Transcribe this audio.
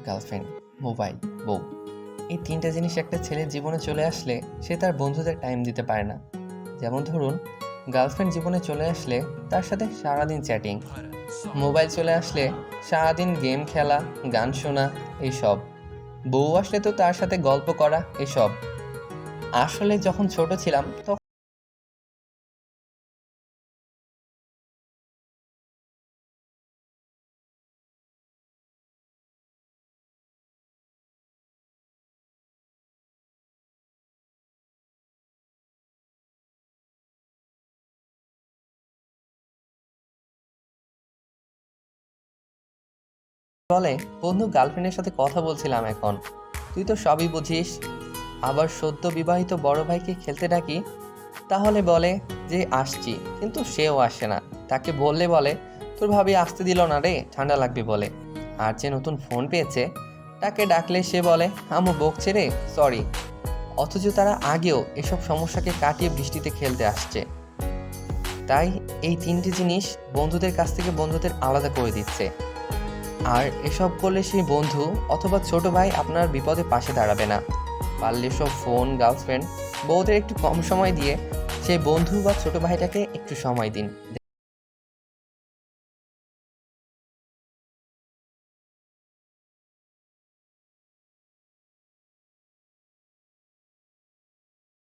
Girlfriend, mobile, বউ, এই তিনটা জিনিস একটা ছেলের জীবনে চলে আসলে সে তার বন্ধুদের টাইম দিতে পারে না। যেমন ধরুন, গার্লফ্রেন্ড জীবনে চলে আসলে তার সাথে সারাদিন চ্যাটিং, মোবাইল চলে আসলে সারাদিন গেম খেলা, গান শোনা, এইসব। বউ আসলে তো তার সাথে গল্প করা, এসব। আসলে যখন ছোট ছিলাম তখন বলে, বন্ধু গার্লফ্রেন্ডের সাথে কথা বলছিলাম এখন, তুই তো সবই বুঝিস। আবার সদ্য বিবাহিত বড় ভাইকে খেলতে ডাকি, তাহলে বলে যে আসছি, কিন্তু সেও আসে না। তাকে বললে বলে, তোর ভাবি আসতে দিল না রে, ঠান্ডা লাগবে বলে। আর যে নতুন ফোন পেয়েছে, তাকে ডাকলে সে বলে, আম্মু বকছে রে, সরি। অথচ তারা আগেও এসব সমস্যাকে কাটিয়ে বৃষ্টিতে খেলতে আসছে। তাই এই তিনটি জিনিস বন্ধুদের কাছ থেকে বন্ধুদের আলাদা করে দিচ্ছে। আর এসব করলে সেই বন্ধু অথবা ছোট ভাই আপনার বিপদে পাশে দাঁড়াবে না। পারলে সব ফোন, গার্লফ্রেন্ড, বউদের একটু কম সময় দিয়ে সেই বন্ধু বা ছোট ভাইটাকে একটু সময় দিন।